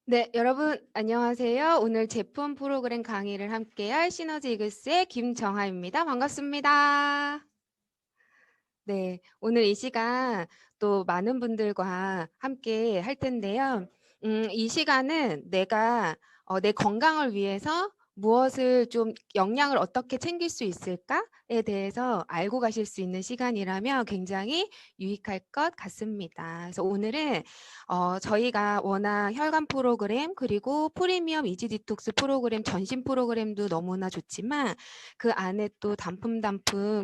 네, 여러분 안녕하세요. 오늘 제품 프로그램 강의를 함께할 시너지 이글스의 김정아입니다. 반갑습니다. 네, 오늘 이 시간 또 많은 분들과 함께 할 텐데요. 이 시간은 내가 내 건강을 위해서 무엇을 좀 영양을 어떻게 챙길 수 있을까에 대해서 알고 가실 수 있는 시간이라면 굉장히 유익할 것 같습니다. 그래서 오늘은 저희가 워낙 혈관 프로그램 그리고 프리미엄 이지 디톡스 프로그램 전신 프로그램도 너무나 좋지만 그 안에 또 단품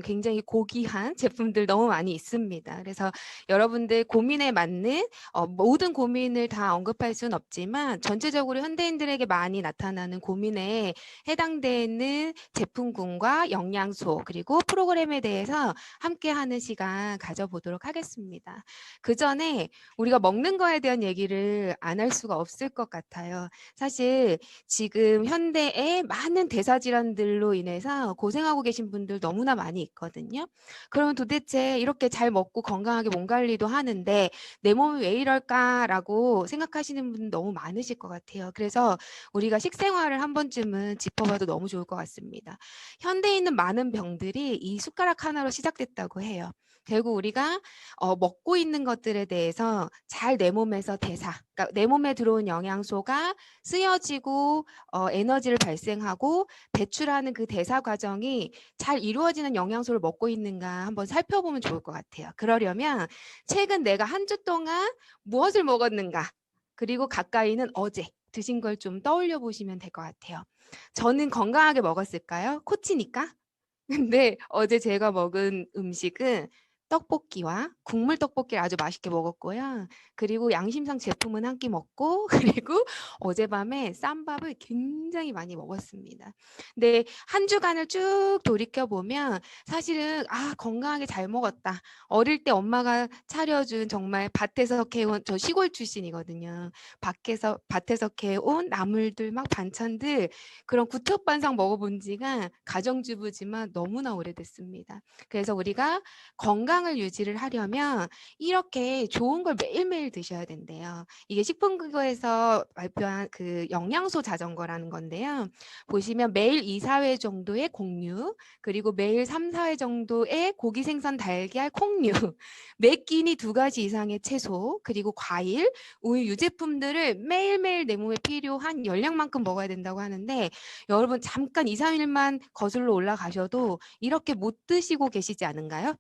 굉장히 고귀한 제품들 너무 많이 있습니다. 그래서 여러분들 고민에 맞는 모든 고민을 다 언급할 수는 없지만 전체적으로 현대인들에게 많이 나타나는 고민에 해당되는 제품군과 영양소 그리고 프로그램에 대해서 함께하는 시간 가져보도록 하겠습니다. 그 전에 우리가 먹는 거에 대한 얘기를 안 할 수가 없을 것 같아요. 사실 지금 현대의 많은 대사질환들로 인해서 고생하고 계신 분들 너무나 많이 있거든요. 그러면 도대체 이렇게 잘 먹고 건강하게 몸 관리도 하는데 내 몸이 왜 이럴까라고 생각하시는 분 너무 많으실 것 같아요. 그래서 우리가 식생활을 한 번쯤은 짚어봐도 너무 좋을 것 같습니다. 현대에 있는 많은 병들이 이 숟가락 하나로 시작됐다고 해요. 결국 우리가 먹고 있는 것들에 대해서 잘 내 몸에서 그러니까 내 몸에 들어온 영양소가 쓰여지고 에너지를 발생하고 배출하는 그 대사 과정이 잘 이루어지는 영양소를 먹고 있는가 한번 살펴보면 좋을 것 같아요. 그러려면 최근 내가 한 주 동안 무엇을 먹었는가 그리고 가까이는 어제 드신 걸 좀 떠올려 보시면 될 것 같아요. 저는 건강하게 먹었을까요? 코치니까. 근데 어제 제가 먹은 음식은 떡볶이와 국물 떡볶이를 아주 맛있게 먹었고요. 그리고 양심상 제품은 한 끼 먹고 그리고 어젯밤에 쌈밥을 굉장히 많이 먹었습니다. 근데 한 주간을 쭉 돌이켜 보면 사실은 건강하게 잘 먹었다. 어릴 때 엄마가 차려준 정말 밭에서 캐온 저 시골 출신이거든요. 밖에서 밭에서 캐온 나물들 막 반찬들 그런 구태반상 먹어본 지가 가정주부지만 너무나 오래됐습니다. 그래서 우리가 건강을 유지를 하려면 이렇게 좋은 걸 매일매일 드셔야 된대요. 이게 식품국에서 발표한 그 영양소 자전거라는 건데요. 보시면 매일 2, 4회 정도의 곡류, 그리고 매일 3, 4회 정도의 고기 생선 달걀 콩류, 매 끼니 2가지 이상의 채소, 그리고 과일, 우유, 유제품들을 매일매일 내 몸에 필요한 열량만큼 먹어야 된다고 하는데 여러분 잠깐 2, 3일만 거슬러 올라가셔도 이렇게 못 드시고 계시지 않은가요?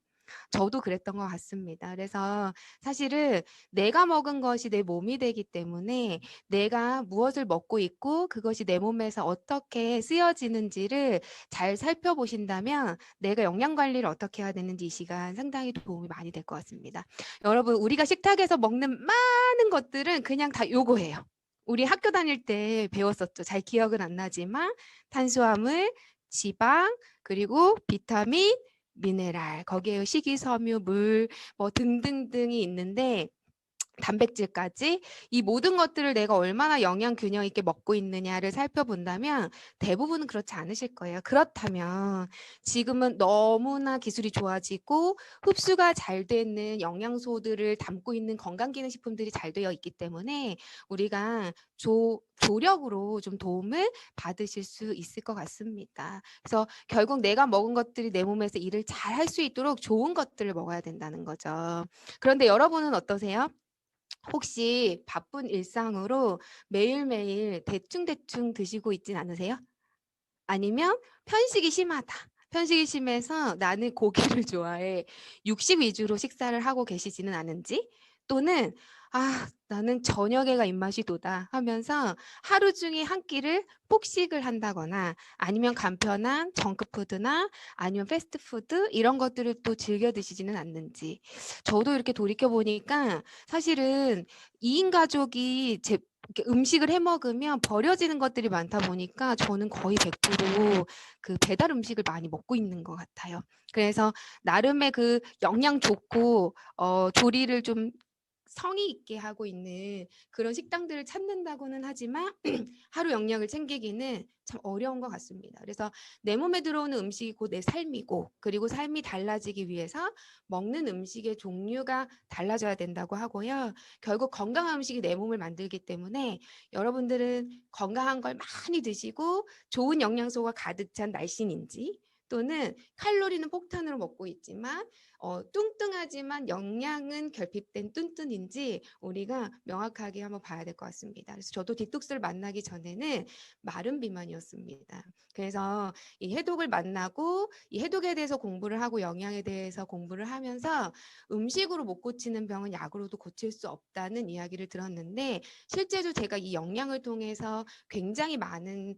저도 그랬던 것 같습니다. 그래서 사실은 내가 먹은 것이 내 몸이 되기 때문에 내가 무엇을 먹고 있고 그것이 내 몸에서 어떻게 쓰여지는지를 잘 살펴보신다면 내가 영양 관리를 어떻게 해야 되는지 이 시간 상당히 도움이 많이 될 것 같습니다. 여러분 우리가 식탁에서 먹는 많은 것들은 그냥 다 요거예요. 우리 학교 다닐 때 배웠었죠. 잘 기억은 안 나지만 탄수화물, 지방, 그리고 비타민, 미네랄, 거기에 식이섬유, 물, 뭐 등등등이 있는데 단백질까지 이 모든 것들을 내가 얼마나 영양 균형 있게 먹고 있느냐를 살펴본다면 대부분은 그렇지 않으실 거예요. 그렇다면 지금은 너무나 기술이 좋아지고 흡수가 잘 되는 영양소들을 담고 있는 건강기능식품들이 잘 되어 있기 때문에 우리가 조력으로 좀 도움을 받으실 수 있을 것 같습니다. 그래서 결국 내가 먹은 것들이 내 몸에서 일을 잘 할 수 있도록 좋은 것들을 먹어야 된다는 거죠. 그런데 여러분은 어떠세요? 혹시 바쁜 일상으로 매일매일 대충대충 드시고 있진 않으세요? 아니면 편식이 심하다. 편식이 심해서 나는 고기를 좋아해. 육식 위주로 식사를 하고 계시지는 않은지 또는 나는 저녁에가 입맛이 도다 하면서 하루 중에 한 끼를 폭식을 한다거나 아니면 간편한 정크푸드나 아니면 패스트푸드 이런 것들을 또 즐겨 드시지는 않는지 저도 이렇게 돌이켜 보니까 사실은 2인 가족이 이렇게 음식을 해 먹으면 버려지는 것들이 많다 보니까 저는 거의 100%그 배달 음식을 많이 먹고 있는 것 같아요. 그래서 나름의 그 영양 좋고 조리를 좀 성의 있게 하고 있는 그런 식당들을 찾는다고는 하지만 하루 영양을 챙기기는 참 어려운 것 같습니다. 그래서 내 몸에 들어오는 음식이 곧 내 삶이고, 그리고 삶이 달라지기 위해서 먹는 음식의 종류가 달라져야 된다고 하고요. 결국 건강한 음식이 내 몸을 만들기 때문에 여러분들은 건강한 걸 많이 드시고 좋은 영양소가 가득 찬 날씬인지, 또는 칼로리는 폭탄으로 먹고 있지만 뚱뚱하지만 영양은 결핍된 뚠뚠인지 우리가 명확하게 한번 봐야 될 것 같습니다. 그래서 저도 디톡스를 만나기 전에는 마른 비만이었습니다. 그래서 이 해독을 만나고 이 해독에 대해서 공부를 하고 영양에 대해서 공부를 하면서 음식으로 못 고치는 병은 약으로도 고칠 수 없다는 이야기를 들었는데, 실제로 제가 이 영양을 통해서 굉장히 많은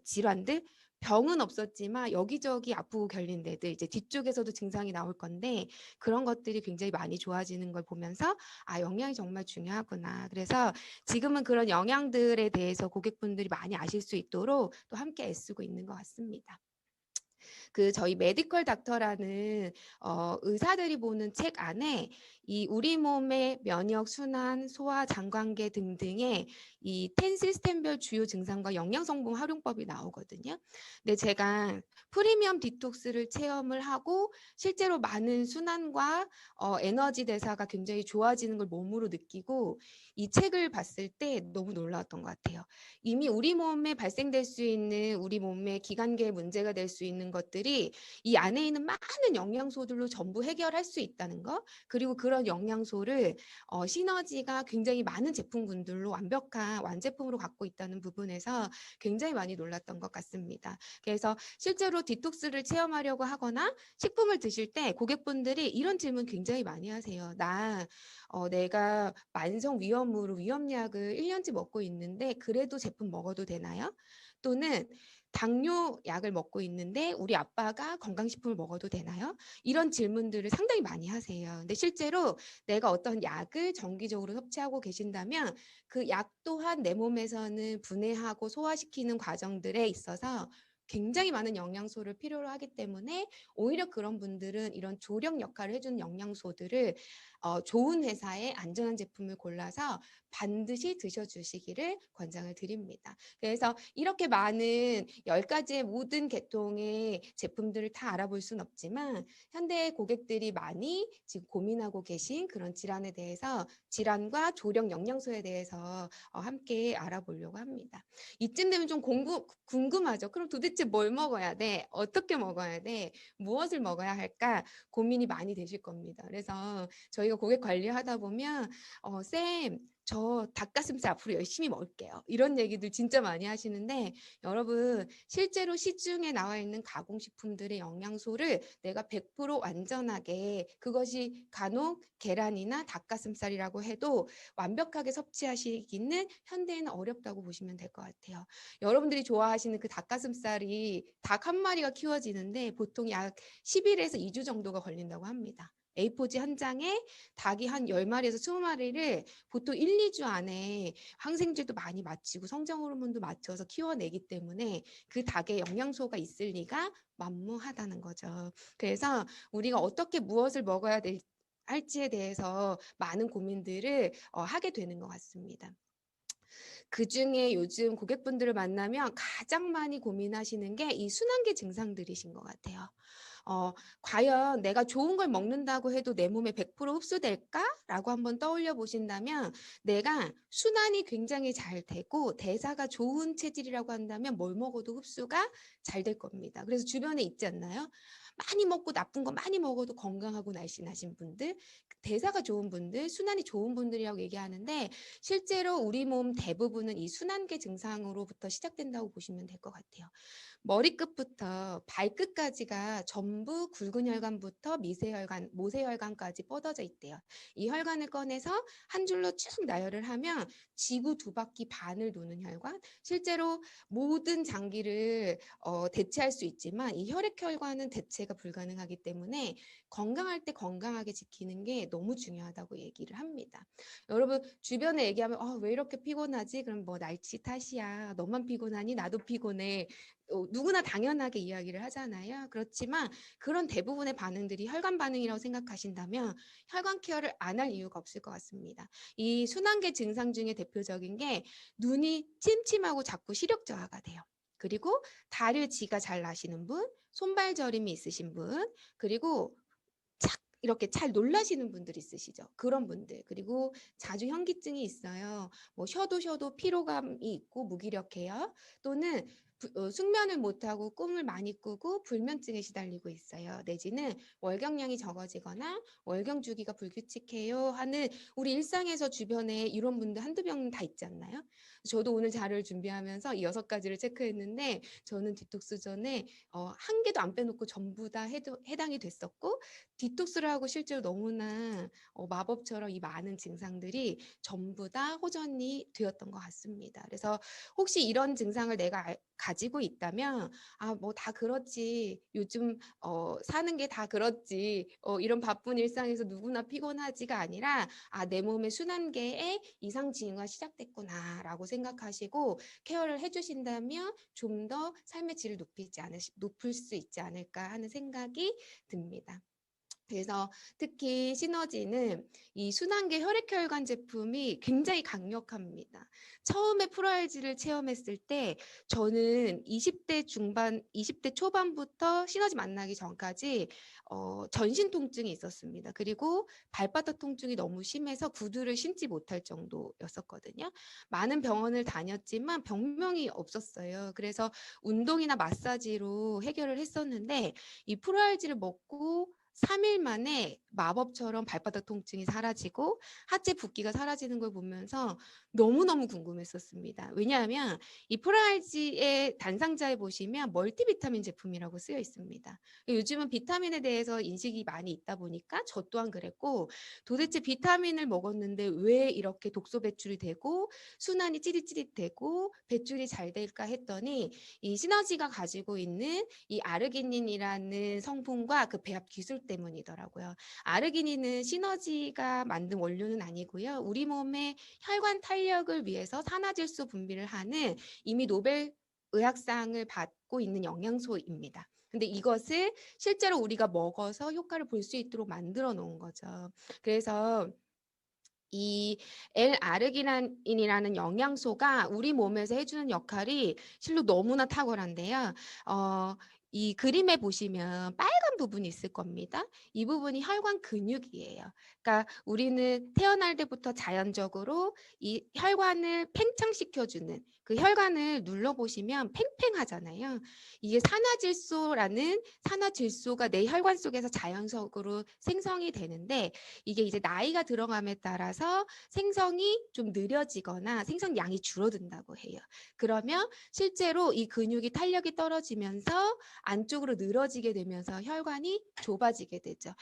질환들, 병은 없었지만 여기저기 아프고 결린 데들, 이제 뒤쪽에서도 증상이 나올 건데 그런 것들이 굉장히 많이 좋아지는 걸 보면서 아, 영양이 정말 중요하구나. 그래서 지금은 그런 영양들에 대해서 고객분들이 많이 아실 수 있도록 또 함께 애쓰고 있는 것 같습니다. 그 저희 메디컬 닥터라는 의사들이 보는 책 안에 이 우리 몸의 면역, 순환, 소화, 장관계 등등의 이 10 시스템별 주요 증상과 영양 성분 활용법이 나오거든요. 근데 제가 프리미엄 디톡스를 체험을 하고 실제로 많은 순환과 에너지 대사가 굉장히 좋아지는 걸 몸으로 느끼고 이 책을 봤을 때 너무 놀라웠던 것 같아요. 이미 우리 몸에 발생될 수 있는 우리 몸의 기관계에 문제가 될 수 있는 것들이 이 안에 있는 많은 영양소들로 전부 해결할 수 있다는 거, 그리고 그런 영양소를 시너지가 굉장히 많은 제품군들로 완벽한 완제품으로 갖고 있다는 부분에서 굉장히 많이 놀랐던 것 같습니다. 그래서 실제로 디톡스를 체험하려고 하거나 식품을 드실 때 고객분들이 이런 질문 굉장히 많이 하세요. 내가 만성 위염으로 위염약을 1년째 먹고 있는데 그래도 제품 먹어도 되나요? 또는 당뇨 약을 먹고 있는데 우리 아빠가 건강식품을 먹어도 되나요? 이런 질문들을 상당히 많이 하세요. 근데 실제로 내가 어떤 약을 정기적으로 섭취하고 계신다면 그 약 또한 내 몸에서는 분해하고 소화시키는 과정들에 있어서 굉장히 많은 영양소를 필요로 하기 때문에 오히려 그런 분들은 이런 조력 역할을 해주는 영양소들을 좋은 회사의 안전한 제품을 골라서 반드시 드셔주시기를 권장을 드립니다. 그래서 이렇게 많은 10가지의 모든 계통의 제품들을 다 알아볼 수는 없지만 현대 고객들이 많이 지금 고민하고 계신 그런 질환에 대해서 질환과 조력 영양소에 대해서 함께 알아보려고 합니다. 이쯤 되면 좀 궁금하죠. 그럼 도대체 뭘 먹어야 돼? 어떻게 먹어야 돼? 무엇을 먹어야 할까? 고민이 많이 되실 겁니다. 그래서 저희가 고객 관리하다 보면 쌤, 저 닭가슴살 앞으로 열심히 먹을게요. 이런 얘기들 진짜 많이 하시는데 여러분 실제로 시중에 나와 있는 가공식품들의 영양소를 내가 100% 완전하게 그것이 간혹 계란이나 닭가슴살이라고 해도 완벽하게 섭취하시기는 현대에는 어렵다고 보시면 될 것 같아요. 여러분들이 좋아하시는 그 닭가슴살이 닭 한 마리가 키워지는데 보통 약 10일에서 2주 정도가 걸린다고 합니다. A4지 한 장에 닭이 한 10마리에서 20마리를 보통 1, 2주 안에 항생제도 많이 맞추고 성장 호르몬도 맞춰서 키워내기 때문에 그 닭에 영양소가 있을 리가 만무하다는 거죠. 그래서 우리가 어떻게 무엇을 먹어야 할지에 대해서 많은 고민들을 하게 되는 것 같습니다. 그중에 요즘 고객분들을 만나면 가장 많이 고민하시는 게 이 순환계 증상들이신 것 같아요. 과연 내가 좋은 걸 먹는다고 해도 내 몸에 100% 흡수될까라고 한번 떠올려 보신다면 내가 순환이 굉장히 잘 되고 대사가 좋은 체질이라고 한다면 뭘 먹어도 흡수가 잘 될 겁니다. 그래서 주변에 있지 않나요? 많이 먹고 나쁜 거 많이 먹어도 건강하고 날씬하신 분들, 대사가 좋은 분들, 순환이 좋은 분들이라고 얘기하는데 실제로 우리 몸 대부분은 이 순환계 증상으로부터 시작된다고 보시면 될 것 같아요. 머리끝부터 발끝까지가 전부 굵은 혈관부터 미세혈관, 모세혈관까지 뻗어져 있대요. 이 혈관을 꺼내서 한 줄로 쭉 나열을 하면 지구 2바퀴 반을 도는 혈관, 실제로 모든 장기를 대체할 수 있지만 이 혈액혈관은 대체가 불가능하기 때문에 건강할 때 건강하게 지키는 게 너무 중요하다고 얘기를 합니다. 여러분 주변에 얘기하면 왜 이렇게 피곤하지? 그럼 뭐 날씨 탓이야. 너만 피곤하니? 나도 피곤해. 누구나 당연하게 이야기를 하잖아요. 그렇지만 그런 대부분의 반응들이 혈관 반응이라고 생각하신다면 혈관 케어를 안 할 이유가 없을 것 같습니다. 이 순환계 증상 중에 대표적인 게 눈이 침침하고 자꾸 시력 저하가 돼요. 그리고 다리쥐가 잘 나시는 분, 손발 저림이 있으신 분, 그리고 착 이렇게 잘 놀라시는 분들 있으시죠. 그런 분들. 그리고 자주 현기증이 있어요. 뭐 쉬어도 피로감이 있고 무기력해요. 또는 숙면을 못하고 꿈을 많이 꾸고 불면증에 시달리고 있어요. 내지는 월경량이 적어지거나 월경 주기가 불규칙해요 하는 우리 일상에서 주변에 이런 분들 한두 명 다 있지 않나요? 저도 오늘 자료를 준비하면서 이 6가지를 체크했는데 저는 디톡스 전에 한 개도 안 빼놓고 전부 다 해당이 됐었고 디톡스를 하고 실제로 너무나 마법처럼 이 많은 증상들이 전부 다 호전이 되었던 것 같습니다. 그래서 혹시 이런 증상을 내가 가지고 있다면 뭐 다 그렇지 요즘 사는 게 다 그렇지 이런 바쁜 일상에서 누구나 피곤하지가 아니라 내 몸의 순환계에 이상 징후가 시작됐구나라고 생각하시고 케어를 해주신다면 좀 더 삶의 질을 높일 수 있지 않을까 하는 생각이 듭니다. 그래서 특히 시너지는 이 순환계 혈액혈관 제품이 굉장히 강력합니다. 처음에 프로알지를 체험했을 때 저는 20대 중반, 20대 초반부터 시너지 만나기 전까지 전신 통증이 있었습니다. 그리고 발바닥 통증이 너무 심해서 구두를 신지 못할 정도였었거든요. 많은 병원을 다녔지만 병명이 없었어요. 그래서 운동이나 마사지로 해결을 했었는데 이 프로알지를 먹고 3일 만에 마법처럼 발바닥 통증이 사라지고 하체 붓기가 사라지는 걸 보면서 너무너무 궁금했었습니다. 왜냐하면 이 프라이지의 단상자에 보시면 멀티비타민 제품이라고 쓰여 있습니다. 요즘은 비타민에 대해서 인식이 많이 있다 보니까 저 또한 그랬고 도대체 비타민을 먹었는데 왜 이렇게 독소 배출이 되고 순환이 찌릿찌릿되고 배출이 잘 될까 했더니 이 시너지가 가지고 있는 이 아르기닌이라는 성분과 그 배합 기술 때문이더라고요. 아르기닌은 시너지가 만든 원료는 아니고요. 우리 몸의 혈관 탄력을 위해서 산화질소 분비를 하는 이미 노벨 의학상을 받고 있는 영양소입니다. 근데 이것을 실제로 우리가 먹어서 효과를 볼 수 있도록 만들어 놓은 거죠. 그래서 이 L아르기닌이라는 영양소가 우리 몸에서 해주는 역할이 실로 너무나 탁월한데요. 이 그림에 보시면 빨간 부분이 있을 겁니다. 이 부분이 혈관 근육이에요. 그러니까 우리는 태어날 때부터 자연적으로 이 혈관을 팽창시켜주는 그 혈관을 눌러보시면 팽팽하잖아요. 이게 산화질소가 내 혈관 속에서 자연적으로 생성이 되는데 이게 이제 나이가 들어감에 따라서 생성이 좀 느려지거나 생성량이 줄어든다고 해요. 그러면 실제로 이 근육이 탄력이 떨어지면서 안쪽으로 늘어지게 되면서 혈관이 좁아지게 되죠.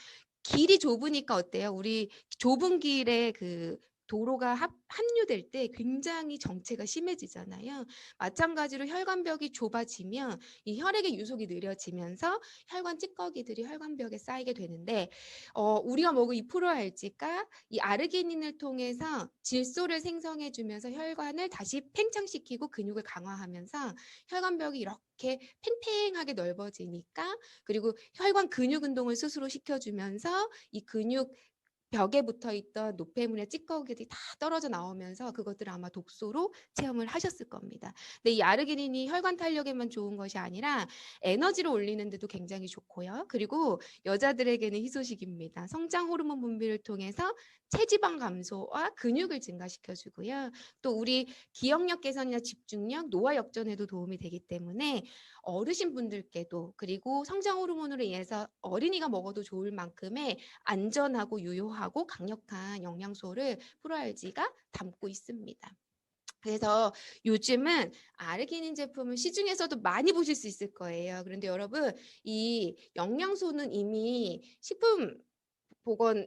길이 좁으니까 어때요? 우리 좁은 길에 그 도로가 합류될 때 굉장히 정체가 심해지잖아요. 마찬가지로 혈관벽이 좁아지면 이 혈액의 유속이 느려지면서 혈관 찌꺼기들이 혈관벽에 쌓이게 되는데 우리가 먹은 이 프로알지가 이 아르기닌을 통해서 질소를 생성해 주면서 혈관을 다시 팽창시키고 근육을 강화하면서 혈관벽이 이렇게 팽팽하게 넓어지니까 그리고 혈관 근육 운동을 스스로 시켜주면서 이 근육 벽에 붙어있던 노폐물의 찌꺼기들이 다 떨어져 나오면서 그것들을 아마 독소로 체험을 하셨을 겁니다. 근데 이 아르기닌이 혈관 탄력에만 좋은 것이 아니라 에너지를 올리는 데도 굉장히 좋고요. 그리고 여자들에게는 희소식입니다. 성장 호르몬 분비를 통해서 체지방 감소와 근육을 증가시켜주고요. 또 우리 기억력 개선이나 집중력, 노화 역전에도 도움이 되기 때문에 어르신분들께도 그리고 성장 호르몬으로 인해서 어린이가 먹어도 좋을 만큼의 안전하고 유효하고 강력한 영양소를 프로알지가 담고 있습니다. 그래서 요즘은 아르기닌 제품을 시중에서도 많이 보실 수 있을 거예요. 그런데 여러분 이 영양소는 이미 식품보건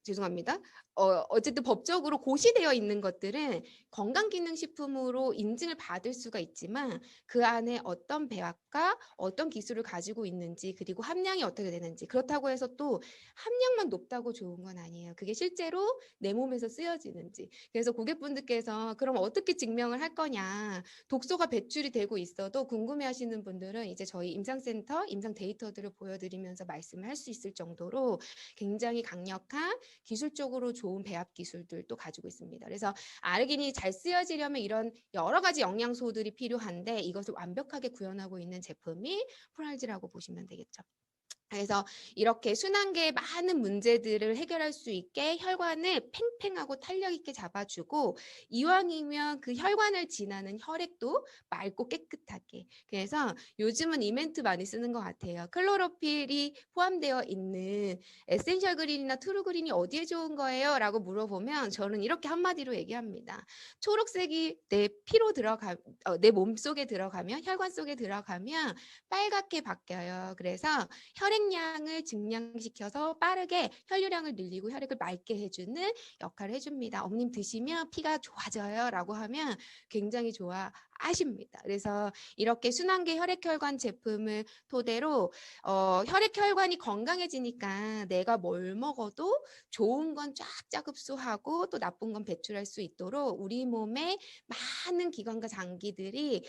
죄송합니다. 어쨌든 법적으로 고시되어 있는 것들은 건강기능식품으로 인증을 받을 수가 있지만 그 안에 어떤 배합과 어떤 기술을 가지고 있는지 그리고 함량이 어떻게 되는지 그렇다고 해서 또 함량만 높다고 좋은 건 아니에요. 그게 실제로 내 몸에서 쓰여지는지. 그래서 고객분들께서 그럼 어떻게 증명을 할 거냐. 독소가 배출이 되고 있어도 궁금해하시는 분들은 이제 저희 임상센터 임상 데이터들을 보여드리면서 말씀을 할 수 있을 정도로 굉장히 강력한 기술적으로 좋은 배합 기술들도 가지고 있습니다. 그래서 아르기닌이 잘 쓰여지려면 이런 여러 가지 영양소들이 필요한데 이것을 완벽하게 구현하고 있는 제품이 프랄지라고 보시면 되겠죠. 그래서 이렇게 순환계의 많은 문제들을 해결할 수 있게 혈관을 팽팽하고 탄력 있게 잡아주고 이왕이면 그 혈관을 지나는 혈액도 맑고 깨끗하게. 그래서 요즘은 이 멘트 많이 쓰는 것 같아요. 클로로필이 포함되어 있는 에센셜 그린이나 트루 그린이 어디에 좋은 거예요? 라고 물어보면 저는 이렇게 한마디로 얘기합니다. 초록색이 내 피로 내 몸속에 들어가면 혈관 속에 들어가면 빨갛게 바뀌어요. 그래서 혈액량을 증량시켜서 빠르게 혈류량을 늘리고 혈액을 맑게 해주는 역할을 해줍니다. 어머님 드시면 피가 좋아져요 라고 하면 굉장히 좋아하십니다. 그래서 이렇게 순환계 혈액혈관 제품을 토대로 혈액혈관이 건강해지니까 내가 뭘 먹어도 좋은 건 쫙쫙 흡수하고 또 나쁜 건 배출할 수 있도록 우리 몸의 많은 기관과 장기들이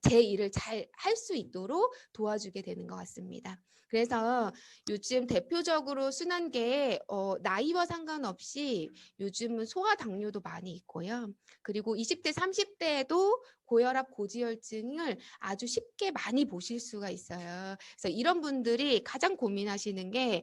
제 일을 잘 할 수 있도록 도와주게 되는 것 같습니다. 그래서 요즘 대표적으로 순환계에 나이와 상관없이 요즘은 소아 당뇨도 많이 있고요. 그리고 20대, 30대에도 고혈압, 고지혈증을 아주 쉽게 많이 보실 수가 있어요. 그래서 이런 분들이 가장 고민하시는 게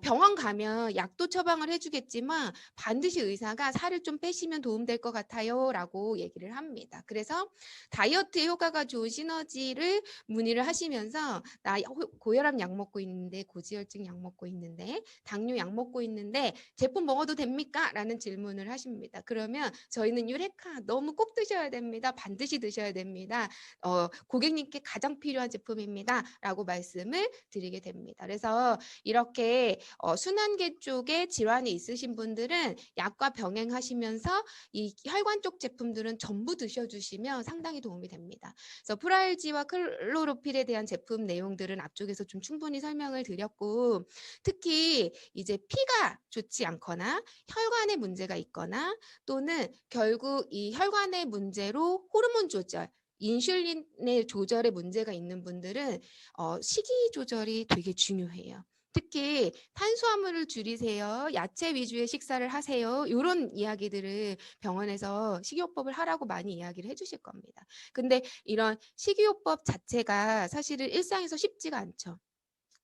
병원 가면 약도 처방을 해주겠지만 반드시 의사가 살을 좀 빼시면 도움될 것 같아요 라고 얘기를 합니다. 그래서 다이어트에 효과가 좋은 시너지를 문의를 하시면서 나 고혈압 약 먹고 있는데 고지혈증 약 먹고 있는데 당뇨 약 먹고 있는데 제품 먹어도 됩니까? 라는 질문을 하십니다. 그러면 저희는 유레카 너무 꼭 드셔야 됩니다. 반드시 드셔야 됩니다. 고객님께 가장 필요한 제품입니다. 라고 말씀을 드리게 됩니다. 그래서 이렇게 순환계 쪽에 질환이 있으신 분들은 약과 병행하시면서 이 혈관 쪽 제품들은 전부 드셔주시면 상당히 도움이 됩니다. 그래서 프랄지와 클로로필에 대한 제품 내용들은 앞쪽에서 좀 충분히 설명을 드렸고 특히 이제 피가 좋지 않거나 혈관에 문제가 있거나 또는 결국 이 혈관의 문제로 호르몬 조절 인슐린의 조절에 문제가 있는 분들은 식이 조절이 되게 중요해요. 특히 탄수화물을 줄이세요. 야채 위주의 식사를 하세요. 이런 이야기들을 병원에서 식이요법을 하라고 많이 이야기를 해주실 겁니다. 근데 이런 식이요법 자체가 사실은 일상에서 쉽지가 않죠.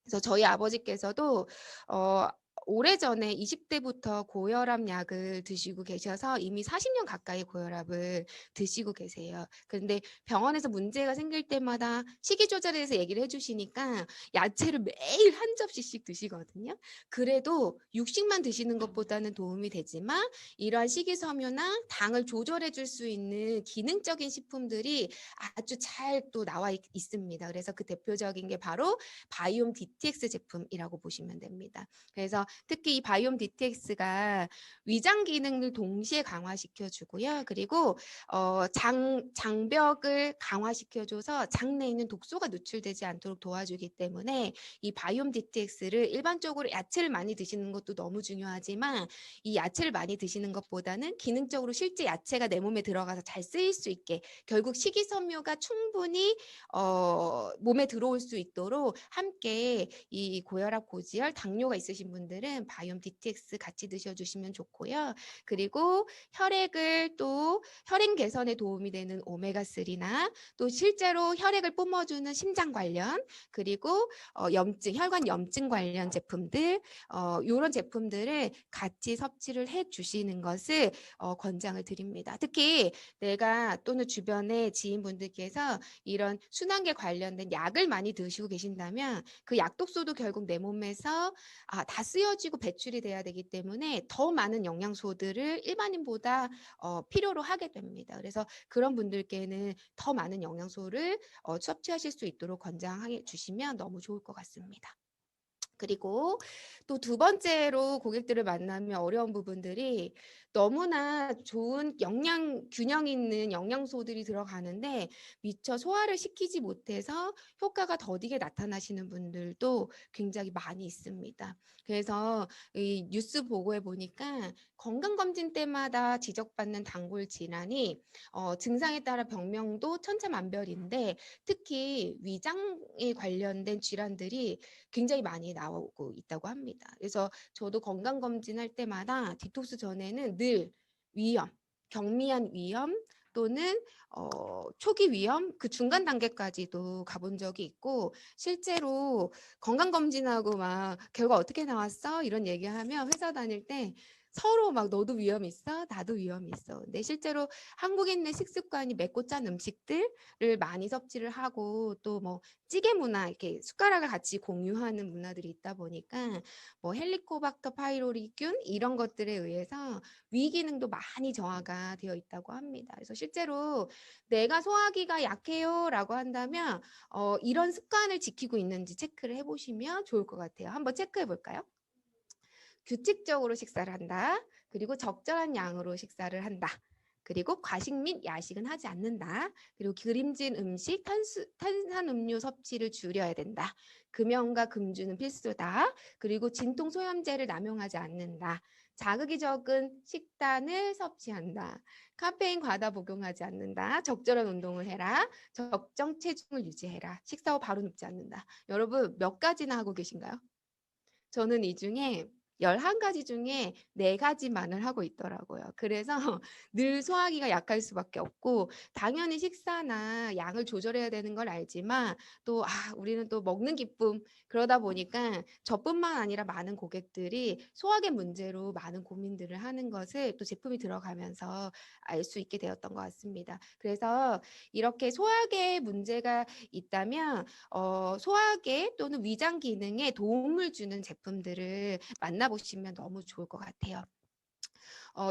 그래서 저희 아버지께서도 어, 오래전에 20대부터 고혈압 약을 드시고 계셔서 이미 40년 가까이 고혈압을 드시고 계세요. 그런데 병원에서 문제가 생길 때마다 식이 조절에 대해서 얘기를 해주시니까 야채를 매일 한 접시씩 드시거든요. 그래도 육식만 드시는 것보다는 도움이 되지만 이러한 식이섬유나 당을 조절해 줄 수 있는 기능적인 식품들이 아주 잘 또 나와 있습니다. 그래서 그 대표적인 게 바로 바이옴 DTX 제품이라고 보시면 됩니다. 그래서 특히 이 바이옴 DTX가 위장 기능을 동시에 강화시켜 주고요. 그리고 장벽을 강화시켜 줘서 장내에 있는 독소가 누출되지 않도록 도와주기 때문에 이 바이옴 DTX를 일반적으로 야채를 많이 드시는 것도 너무 중요하지만 이 야채를 많이 드시는 것보다는 기능적으로 실제 야채가 내 몸에 들어가서 잘 쓰일 수 있게 결국 식이섬유가 충분히 몸에 들어올 수 있도록 함께 이 고혈압, 고지혈, 당뇨가 있으신 분들은 바이옴 DTX 같이 드셔주시면 좋고요. 그리고 혈액을 또 혈행 개선에 도움이 되는 오메가3나 또 실제로 혈액을 뿜어주는 심장 관련 그리고 염증, 혈관 염증 관련 제품들 이런 제품들을 같이 섭취를 해주시는 것을 권장을 드립니다. 특히 내가 또는 주변의 지인분들께서 이런 순환계 관련된 약을 많이 드시고 계신다면 그 약독소도 결국 내 몸에서 다 쓰여지고 배출이 돼야 되기 때문에 더 많은 영양소들을 일반인보다 필요로 하게 됩니다. 그래서 그런 분들께는 더 많은 영양소를 섭취하실 수 있도록 권장해 주시면 너무 좋을 것 같습니다. 그리고 또 두 번째로 고객들을 만나면 어려운 부분들이 너무나 좋은 균형 있는 영양소들이 들어가는데 미처 소화를 시키지 못해서 효과가 더디게 나타나시는 분들도 굉장히 많이 있습니다. 그래서 이 뉴스 보고해 보니까 건강검진 때마다 지적받는 단골 질환이 증상에 따라 병명도 천차만별인데 특히 위장에 관련된 질환들이 굉장히 많이 나오고 있다고 합니다. 그래서 저도 건강검진할 때마다 디톡스 전에는 늘 위험, 경미한 위험 또는 초기 위험, 그 중간 단계까지도 가본 적이 있고 실제로 건강검진하고 막 결과 어떻게 나왔어? 이런 얘기하면 회사 다닐 때 서로 막 너도 위험 있어? 나도 위험 있어. 근데 실제로 한국인의 식습관이 맵고 짠 음식들을 많이 섭취를 하고 또 뭐 찌개 문화 이렇게 숟가락을 같이 공유하는 문화들이 있다 보니까 뭐 헬리코박터 파이로리균 이런 것들에 의해서 위 기능도 많이 저하가 되어 있다고 합니다. 그래서 실제로 내가 소화기가 약해요라고 한다면 이런 습관을 지키고 있는지 체크를 해보시면 좋을 것 같아요. 한번 체크해 볼까요? 규칙적으로 식사를 한다. 그리고 적절한 양으로 식사를 한다. 그리고 과식 및 야식은 하지 않는다. 그리고 기름진 음식, 탄산음료 섭취를 줄여야 된다. 금연과 금주는 필수다. 그리고 진통소염제를 남용하지 않는다. 자극이 적은 식단을 섭취한다. 카페인 과다 복용하지 않는다. 적절한 운동을 해라. 적정 체중을 유지해라. 식사 후 바로 눕지 않는다. 여러분 몇 가지나 하고 계신가요? 저는 이 중에 11가지 중에 4가지만을 하고 있더라고요. 그래서 늘 소화기가 약할 수밖에 없고 당연히 식사나 양을 조절해야 되는 걸 알지만 또 우리는 또 먹는 기쁨 그러다 보니까 저뿐만 아니라 많은 고객들이 소화기 문제로 많은 고민들을 하는 것을 또 제품이 들어가면서 알 수 있게 되었던 것 같습니다. 그래서 이렇게 소화기에 문제가 있다면 소화계 또는 위장 기능에 도움을 주는 제품들을 만나보시면 너무 좋을 것 같아요.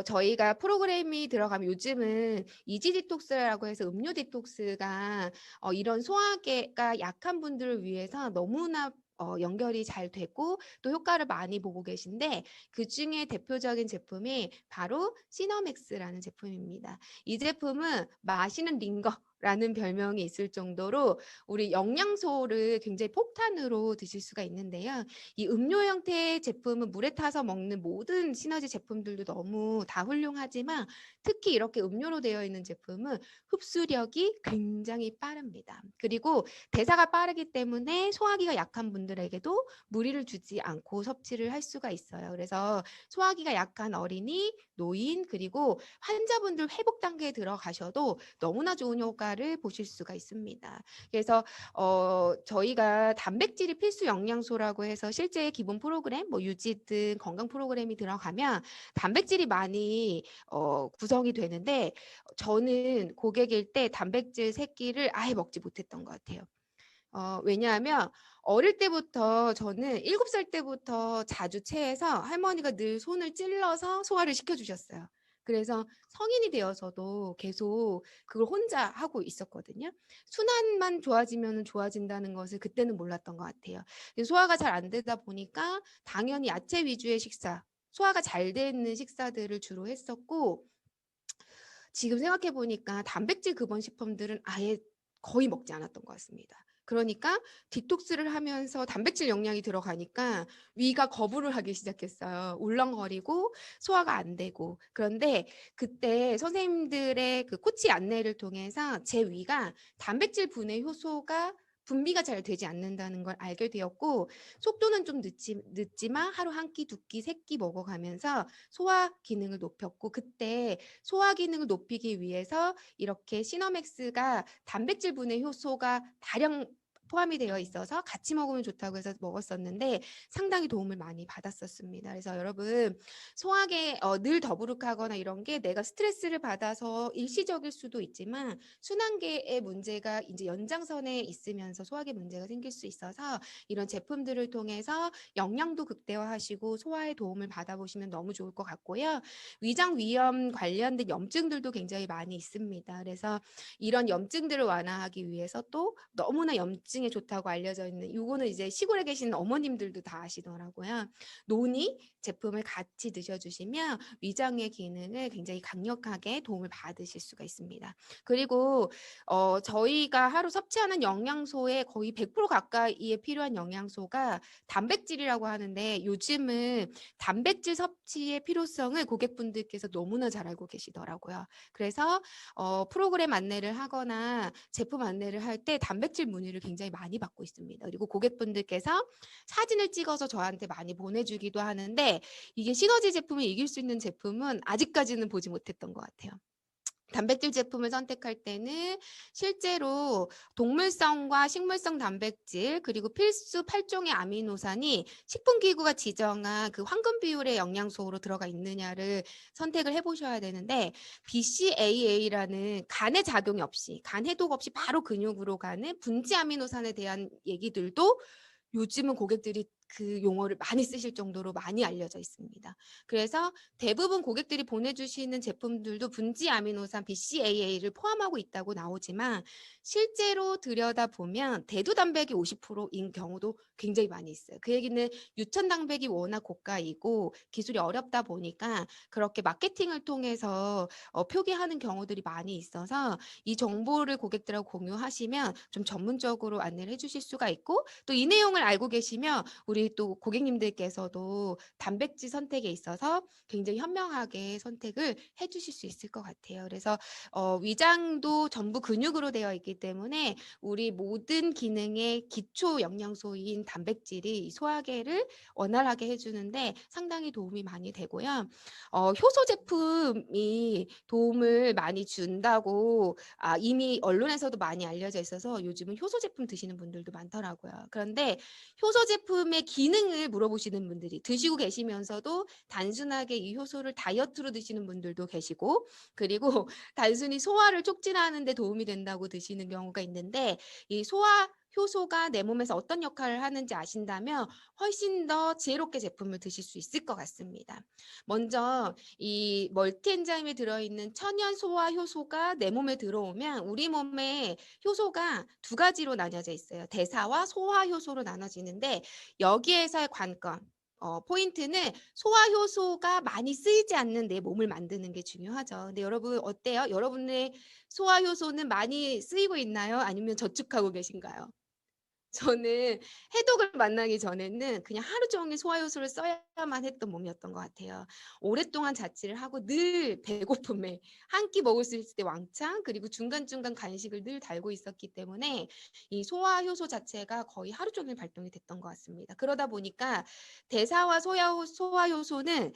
저희가 프로그램이 들어가면 요즘은 이지 디톡스라고 해서 음료 디톡스가 이런 소화계가 약한 분들을 위해서 너무나 연결이 잘 되고 또 효과를 많이 보고 계신데 그 중에 대표적인 제품이 바로 시너맥스라는 제품입니다. 이 제품은 마시는 링거라는 별명이 있을 정도로 우리 영양소를 굉장히 폭탄으로 드실 수가 있는데요. 이 음료 형태의 제품은 물에 타서 먹는 모든 시너지 제품들도 너무 다 훌륭하지만 특히 이렇게 음료로 되어 있는 제품은 흡수력이 굉장히 빠릅니다. 그리고 대사가 빠르기 때문에 소화기가 약한 분들에게도 무리를 주지 않고 섭취를 할 수가 있어요. 그래서 소화기가 약한 어린이, 노인 그리고 환자분들 회복 단계에 들어가셔도 너무나 좋은 효과를 보실 수가 있습니다. 그래서 저희가 단백질이 필수 영양소라고 해서 실제 기본 프로그램, 뭐 유지든 건강 프로그램이 들어가면 단백질이 많이 구성이 되는데 저는 고객일 때 단백질 새끼를 아예 먹지 못했던 것 같아요. 왜냐하면 어릴 때부터 저는 7살 때부터 자주 체해서 할머니가 늘 손을 찔러서 소화를 시켜주셨어요. 그래서 성인이 되어서도 계속 그걸 혼자 하고 있었거든요. 순환만 좋아지면 좋아진다는 것을 그때는 몰랐던 것 같아요. 소화가 잘 안 되다 보니까 당연히 야채 위주의 식사, 소화가 잘 되는 식사들을 주로 했었고 지금 생각해 보니까 단백질 근원 식품들은 아예 거의 먹지 않았던 것 같습니다. 그러니까 디톡스를 하면서 단백질 영양이 들어가니까 위가 거부를 하기 시작했어요. 울렁거리고 소화가 안 되고. 그런데 그때 선생님들의 그 코치 안내를 통해서 제 위가 단백질 분해 효소가 분비가 잘 되지 않는다는 걸 알게 되었고 속도는 좀 늦지만 하루 한 끼, 두 끼, 세 끼 먹어가면서 소화 기능을 높였고 그때 소화 기능을 높이기 위해서 이렇게 시너맥스가 단백질 분해 효소가 다량 포함이 되어 있어서 같이 먹으면 좋다고 해서 먹었었는데 상당히 도움을 많이 받았었습니다. 그래서 여러분 소화계 늘 더부룩하거나 이런 게 내가 스트레스를 받아서 일시적일 수도 있지만 순환계의 문제가 이제 연장선에 있으면서 소화계 문제가 생길 수 있어서 이런 제품들을 통해서 영양도 극대화하시고 소화에 도움을 받아보시면 너무 좋을 것 같고요. 위장 위염 관련된 염증들도 굉장히 많이 있습니다. 그래서 이런 염증들을 완화하기 위해서 또 너무나 염증 염증에 좋다고 알려져 있는 요거는 이제 시골에 계시는 어머님들도 다 아시더라고요. 노니 제품을 같이 드셔주시면 위장의 기능을 굉장히 강력하게 도움을 받으실 수가 있습니다. 그리고 저희가 하루 섭취하는 영양소의 거의 100% 가까이에 필요한 영양소가 단백질이라고 하는데 요즘은 단백질 섭취의 필요성을 고객분들께서 너무나 잘 알고 계시더라고요. 그래서 프로그램 안내를 하거나 제품 안내를 할 때 단백질 문의를 굉장히 많이 받고 있습니다. 그리고 고객분들께서 사진을 찍어서 저한테 많이 보내주기도 하는데 이게 시너지 제품을 이길 수 있는 제품은 아직까지는 보지 못했던 것 같아요. 단백질 제품을 선택할 때는 실제로 동물성과 식물성 단백질 그리고 필수 8종의 아미노산이 식품기구가 지정한 그 황금 비율의 영양소로 들어가 있느냐를 선택을 해보셔야 되는데 BCAA라는 간에 작용이 없이 간 해독 없이 바로 근육으로 가는 분지 아미노산에 대한 얘기들도 요즘은 고객들이 그 용어를 많이 쓰실 정도로 많이 알려져 있습니다. 그래서 대부분 고객들이 보내주시는 제품들도 분지 아미노산 BCAA를 포함하고 있다고 나오지만 실제로 들여다보면 대두 단백이 50%인 경우도 굉장히 많이 있어요. 그 얘기는 유천 단백이 워낙 고가이고 기술이 어렵다 보니까 그렇게 마케팅을 통해서 표기하는 경우들이 많이 있어서 이 정보를 고객들하고 공유하시면 좀 전문적으로 안내를 해주실 수가 있고 또 이 내용을 알고 계시면 우리 또 고객님들께서도 단백질 선택에 있어서 굉장히 현명하게 선택을 해주실 수 있을 것 같아요. 그래서 위장도 전부 근육으로 되어 있기 때문에 우리 모든 기능의 기초 영양소인 단백질이 소화계를 원활하게 해주는데 상당히 도움이 많이 되고요. 효소 제품이 도움을 많이 준다고 이미 언론에서도 많이 알려져 있어서 요즘은 효소 제품 드시는 분들도 많더라고요. 그런데 효소 제품의 기능을 물어보시는 분들이 드시고 계시면서도 단순하게 이 효소를 다이어트로 드시는 분들도 계시고 그리고 단순히 소화를 촉진하는 데 도움이 된다고 드시는 경우가 있는데 이 소화 효소가 내 몸에서 어떤 역할을 하는지 아신다면 훨씬 더 지혜롭게 제품을 드실 수 있을 것 같습니다. 먼저 이 멀티엔자임에 들어있는 천연 소화 효소가 내 몸에 들어오면 우리 몸에 효소가 두 가지로 나뉘어져 있어요. 대사와 소화 효소로 나눠지는데 여기에서의 관건 포인트는 소화 효소가 많이 쓰이지 않는 내 몸을 만드는 게 중요하죠. 근데 여러분 어때요? 여러분의 소화 효소는 많이 쓰이고 있나요? 아니면 저축하고 계신가요? 저는 해독을 만나기 전에는 그냥 하루 종일 소화효소를 써야만 했던 몸이었던 것 같아요. 오랫동안 자취를 하고 늘 배고픔에 한 끼 먹을 수 있을 때 왕창 그리고 중간중간 간식을 늘 달고 있었기 때문에 이 소화효소 자체가 거의 하루 종일 발동이 됐던 것 같습니다. 그러다 보니까 대사와 소화효소는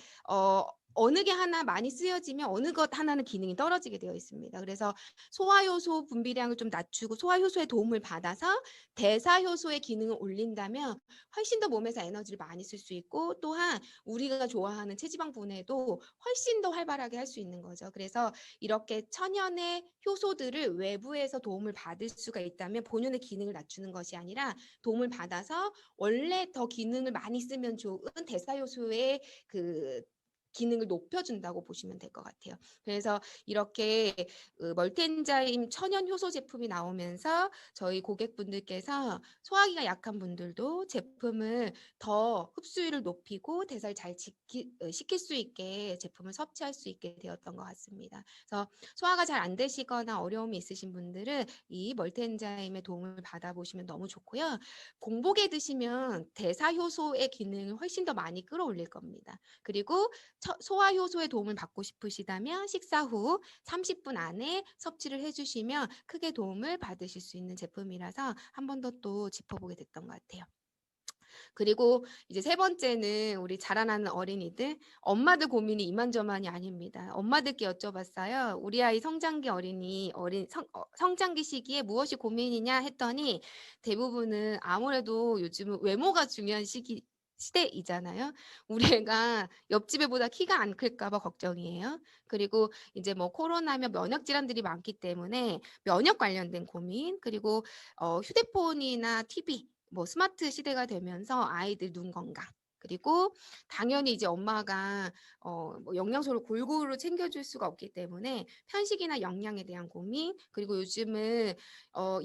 어느 게 하나 많이 쓰여지면 어느 것 하나는 기능이 떨어지게 되어 있습니다. 그래서 소화효소 분비량을 좀 낮추고 소화효소의 도움을 받아서 대사효소의 기능을 올린다면 훨씬 더 몸에서 에너지를 많이 쓸 수 있고 또한 우리가 좋아하는 체지방 분해도 훨씬 더 활발하게 할 수 있는 거죠. 그래서 이렇게 천연의 효소들을 외부에서 도움을 받을 수가 있다면 본연의 기능을 낮추는 것이 아니라 도움을 받아서 원래 더 기능을 많이 쓰면 좋은 대사효소의 그 기능을 높여준다고 보시면 될 것 같아요. 그래서 이렇게 멀티엔자임 천연 효소 제품이 나오면서 저희 고객분들께서 소화기가 약한 분들도 제품을 더 흡수율을 높이고 대사를 잘 시킬 수 있게 제품을 섭취할 수 있게 되었던 것 같습니다. 그래서 소화가 잘 안 되시거나 어려움이 있으신 분들은 이 멀티엔자임의 도움을 받아보시면 너무 좋고요. 공복에 드시면 대사 효소의 기능을 훨씬 더 많이 끌어올릴 겁니다. 그리고 소화 효소의 도움을 받고 싶으시다면 식사 후 30분 안에 섭취를 해주시면 크게 도움을 받으실 수 있는 제품이라서 한 번 더 또 짚어보게 됐던 것 같아요. 그리고 이제 세 번째는 우리 자라나는 어린이들, 엄마들 고민이 이만저만이 아닙니다. 엄마들께 여쭤봤어요. 우리 아이 성장기 성장기 시기에 무엇이 고민이냐 했더니 대부분은 아무래도 요즘은 외모가 중요한 시대이잖아요. 우리 애가 옆집 애보다 키가 안 클까 봐 걱정이에요. 그리고 이제 뭐 코로나며 면역 질환들이 많기 때문에 면역 관련된 고민, 그리고 휴대폰이나 TV, 뭐 스마트 시대가 되면서 아이들 눈 건강, 그리고 당연히 이제 엄마가 뭐 영양소를 골고루 챙겨줄 수가 없기 때문에 편식이나 영양에 대한 고민, 그리고 요즘은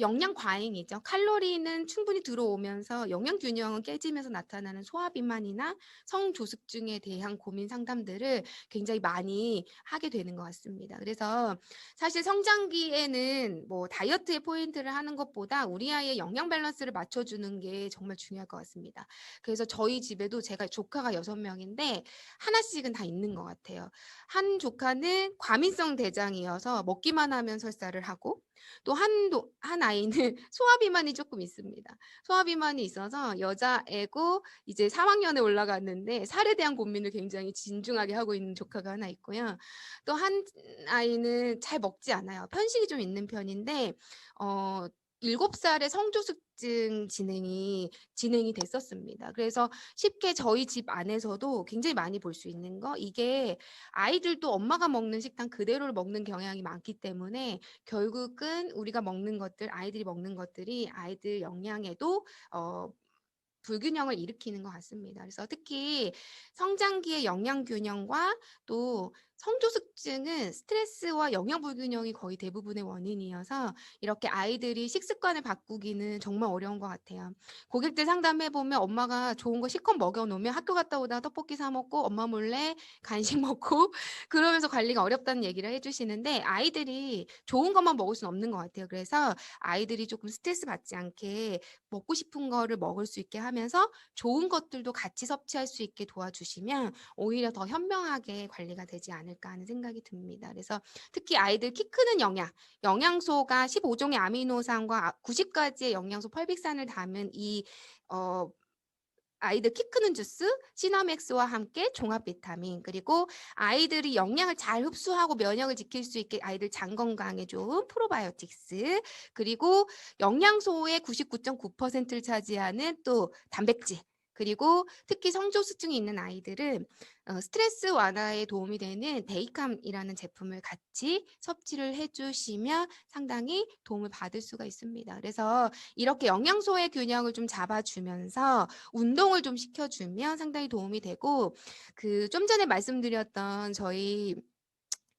영양 과잉이죠. 칼로리는 충분히 들어오면서 영양 균형은 깨지면서 나타나는 소화비만이나 성조숙증에 대한 고민 상담들을 굉장히 많이 하게 되는 것 같습니다. 그래서 사실 성장기에는 뭐 다이어트에 포인트를 하는 것보다 우리 아이의 영양 밸런스를 맞춰주는 게 정말 중요할 것 같습니다. 그래서 저희 집에도 제가 조카가 6명인데 하나씩은 다 있는 것 같아요. 한 조카는 과민성 대장이어서 먹기만 하면 설사를 하고, 또 한 아이는 소화비만이 조금 있습니다. 소화비만이 있어서 여자애고 이제 3학년에 올라갔는데 살에 대한 고민을 굉장히 진중하게 하고 있는 조카가 하나 있고요. 또 한 아이는 잘 먹지 않아요. 편식이 좀 있는 편인데 7살에 성조숙증 진행이 됐었습니다. 그래서 쉽게 저희 집 안에서도 굉장히 많이 볼 수 있는 거, 이게 아이들도 엄마가 먹는 식단 그대로를 먹는 경향이 많기 때문에 결국은 우리가 먹는 것들, 아이들이 먹는 것들이 아이들 영양에도 불균형을 일으키는 것 같습니다. 그래서 특히 성장기의 영양 균형과 또 성조숙증은 스트레스와 영양 불균형이 거의 대부분의 원인이어서 이렇게 아이들이 식습관을 바꾸기는 정말 어려운 것 같아요. 고객들 상담해 보면 엄마가 좋은 거 실컷 먹여 놓으면 학교 갔다 오다가 떡볶이 사 먹고 엄마 몰래 간식 먹고 그러면서 관리가 어렵다는 얘기를 해주시는데, 아이들이 좋은 것만 먹을 수는 없는 것 같아요. 그래서 아이들이 조금 스트레스 받지 않게 먹고 싶은 거를 먹을 수 있게 하면서 좋은 것들도 같이 섭취할 수 있게 도와주시면 오히려 더 현명하게 관리가 되지 않을까 하는 생각이 듭니다. 그래서 특히 아이들 키 크는 영양소가 15종의 아미노산과 90가지의 영양소 펄빅산을 담은 이 아이들 키 크는 주스, 시너맥스와 함께 종합 비타민, 그리고 아이들이 영양을 잘 흡수하고 면역을 지킬 수 있게 아이들 장 건강에 좋은 프로바이오틱스, 그리고 영양소의 99.9%를 차지하는 또 단백질, 그리고 특히 성조수증이 있는 아이들은 스트레스 완화에 도움이 되는 데이캄이라는 제품을 같이 섭취를 해주시면 상당히 도움을 받을 수가 있습니다. 그래서 이렇게 영양소의 균형을 좀 잡아주면서 운동을 좀 시켜주면 상당히 도움이 되고, 좀 전에 말씀드렸던 저희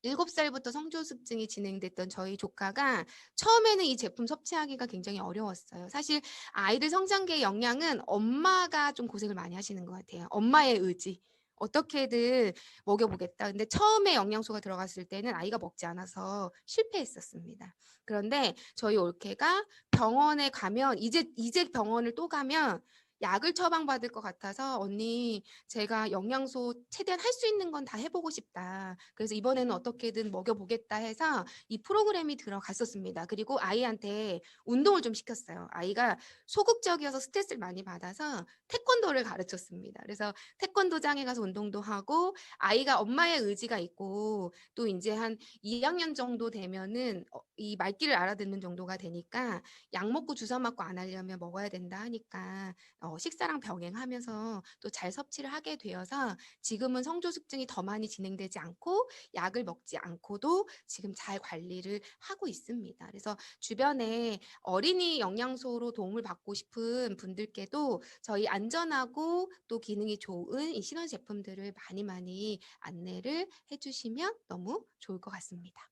7살부터 성조숙증이 진행됐던 저희 조카가 처음에는 이 제품 섭취하기가 굉장히 어려웠어요. 사실 아이들 성장기의 영양은 엄마가 좀 고생을 많이 하시는 것 같아요. 엄마의 의지. 어떻게든 먹여보겠다. 근데 처음에 영양소가 들어갔을 때는 아이가 먹지 않아서 실패했었습니다. 그런데 저희 올케가 병원에 가면 이제 병원을 또 가면 약을 처방받을 것 같아서, 언니 제가 영양소 최대한 할 수 있는 건 다 해보고 싶다. 그래서 이번에는 어떻게든 먹여보겠다 해서 이 프로그램이 들어갔었습니다. 그리고 아이한테 운동을 좀 시켰어요. 아이가 소극적이어서 스트레스를 많이 받아서 태권도를 가르쳤습니다. 그래서 태권도장에 가서 운동도 하고, 아이가 엄마의 의지가 있고 또 이제 한 2학년 정도 되면은 이 말귀를 알아듣는 정도가 되니까 약 먹고 주사 맞고 안 하려면 먹어야 된다 하니까 식사랑 병행하면서 또 잘 섭취를 하게 되어서 지금은 성조숙증이 더 많이 진행되지 않고 약을 먹지 않고도 지금 잘 관리를 하고 있습니다. 그래서 주변에 어린이 영양소로 도움을 받고 싶은 분들께도 저희 안전하고 또 기능이 좋은 이 신원 제품들을 많이 많이 안내를 해주시면 너무 좋을 것 같습니다.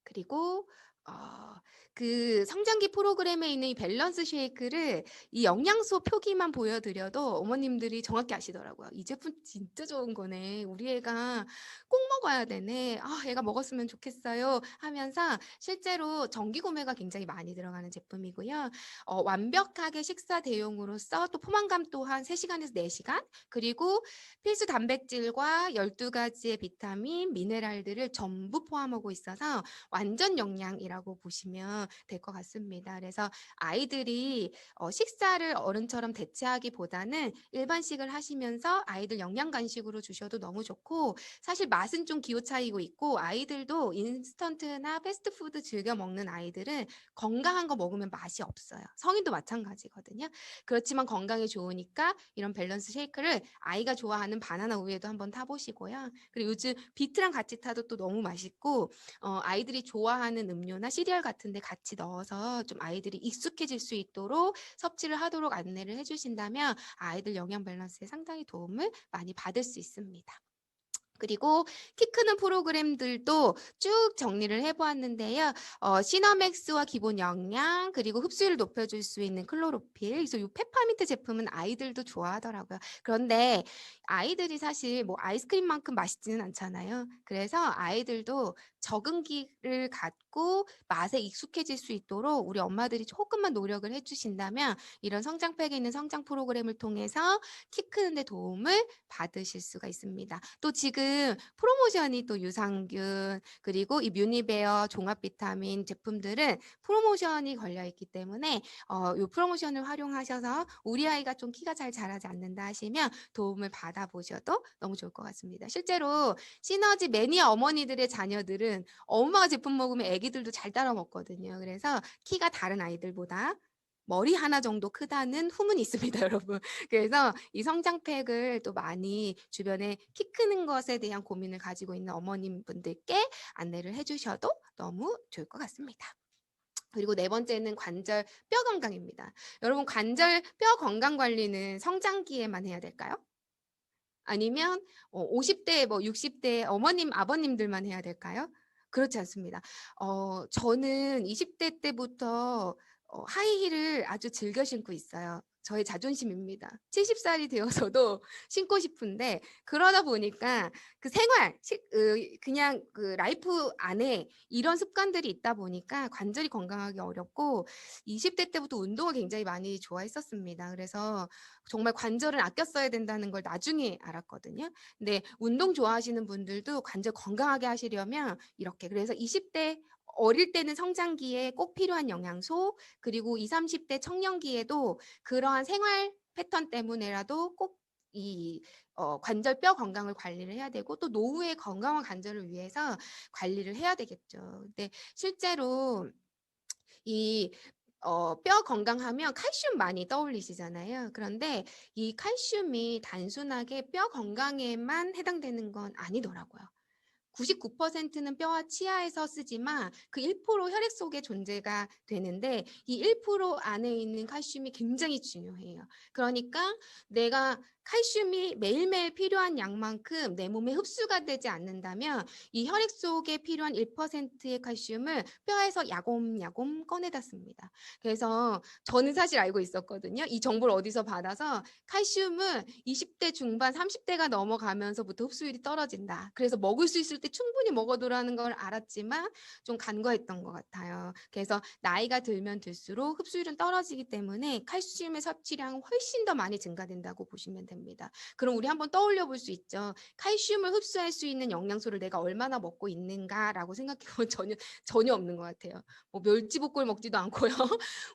그리고 성장기 프로그램에 있는 이 밸런스 쉐이크를 이 영양소 표기만 보여드려도 어머님들이 정확히 아시더라고요. 이 제품 진짜 좋은 거네. 우리 애가 꼭 먹어야 되네. 아, 애가 먹었으면 좋겠어요. 하면서 실제로 정기 구매가 굉장히 많이 들어가는 제품이고요. 완벽하게 식사 대용으로서 또 포만감 또한 3시간에서 4시간, 그리고 필수 단백질과 12가지의 비타민, 미네랄들을 전부 포함하고 있어서 완전 영양이라고 보시면 될 것 같습니다. 그래서 아이들이 식사를 어른처럼 대체하기보다는 일반식을 하시면서 아이들 영양 간식으로 주셔도 너무 좋고, 사실 맛은 좀 기호 차이고 있고, 아이들도 인스턴트나 패스트푸드 즐겨 먹는 아이들은 건강한 거 먹으면 맛이 없어요. 성인도 마찬가지거든요. 그렇지만 건강에 좋으니까 이런 밸런스 쉐이크를 아이가 좋아하는 바나나 우유에도 한번 타보시고요. 그리고 요즘 비트랑 같이 타도 또 너무 맛있고, 아이들이 좋아하는 음료나 콜라겐이나 시리얼 같은 데 같이 넣어서 좀 아이들이 익숙해질 수 있도록 섭취를 하도록 안내를 해주신다면 아이들 영양 밸런스에 상당히 도움을 많이 받을 수 있습니다. 그리고 키 크는 프로그램들도 쭉 정리를 해보았는데요. 시너맥스와 기본 영양, 그리고 흡수율을 높여줄 수 있는 클로로필, 그래서 이 페퍼민트 제품은 아이들도 좋아하더라고요. 그런데 아이들이 사실 뭐 아이스크림만큼 맛있지는 않잖아요. 그래서 아이들도 적응기를 갖고 맛에 익숙해질 수 있도록 우리 엄마들이 조금만 노력을 해주신다면 이런 성장팩에 있는 성장 프로그램을 통해서 키 크는 데 도움을 받으실 수가 있습니다. 또 지금 프로모션이 또 유산균 그리고 이 뮤니베어 종합 비타민 제품들은 프로모션이 걸려 있기 때문에 이 프로모션을 활용하셔서 우리 아이가 좀 키가 잘 자라지 않는다 하시면 도움을 받아보셔도 너무 좋을 것 같습니다. 실제로 시너지 매니아 어머니들의 자녀들은 엄마가 제품 먹으면 애기들도 잘 따라 먹거든요. 그래서 키가 다른 아이들보다 머리 하나 정도 크다는 후문이 있습니다, 여러분. 그래서 이 성장팩을 또 많이 주변에 키 크는 것에 대한 고민을 가지고 있는 어머님 분들께 안내를 해주셔도 너무 좋을 것 같습니다. 그리고 네 번째는 관절 뼈 건강입니다. 여러분 관절 뼈 건강 관리는 성장기에만 해야 될까요? 아니면 50대 뭐 60대 어머님 아버님들만 해야 될까요? 그렇지 않습니다. 저는 20대 때부터 하이힐을 아주 즐겨 신고 있어요. 저의 자존심입니다. 70살이 되어서도 신고 싶은데 그러다 보니까 그 생활, 그냥 그 라이프 안에 이런 습관들이 있다 보니까 관절이 건강하기 어렵고 20대 때부터 운동을 굉장히 많이 좋아했었습니다. 그래서 정말 관절을 아껴 써야 된다는 걸 나중에 알았거든요. 근데 운동 좋아하시는 분들도 관절 건강하게 하시려면 이렇게 그래서 20대 어릴 때는 성장기에 꼭 필요한 영양소 그리고 20, 30대 청년기에도 그러한 생활 패턴 때문에라도 꼭 이 관절 뼈 건강을 관리를 해야 되고 또 노후의 건강한 관절을 위해서 관리를 해야 되겠죠. 근데 실제로 이 뼈 건강하면 칼슘 많이 떠올리시잖아요. 그런데 이 칼슘이 단순하게 뼈 건강에만 해당되는 건 아니더라고요. 99%는 뼈와 치아에서 쓰지만 그 1% 혈액 속에 존재가 되는데 이 1% 안에 있는 칼슘이 굉장히 중요해요. 그러니까 내가 칼슘이 매일매일 필요한 양만큼 내 몸에 흡수가 되지 않는다면 이 혈액 속에 필요한 1%의 칼슘을 뼈에서 야곰야곰 꺼내다 씁니다. 그래서 저는 사실 알고 있었거든요. 이 정보를 어디서 받아서 칼슘은 20대 중반, 30대가 넘어가면서부터 흡수율이 떨어진다. 그래서 먹을 수 있을 때 충분히 먹어두라는 걸 알았지만 좀 간과했던 것 같아요. 그래서 나이가 들면 들수록 흡수율은 떨어지기 때문에 칼슘의 섭취량은 훨씬 더 많이 증가된다고 보시면 됩니다. 그럼 우리 한번 떠올려 볼 수 있죠. 칼슘을 흡수할 수 있는 영양소를 내가 얼마나 먹고 있는가라고 생각해보면 전혀 없는 것 같아요. 뭐 멸치볶음을 먹지도 않고요.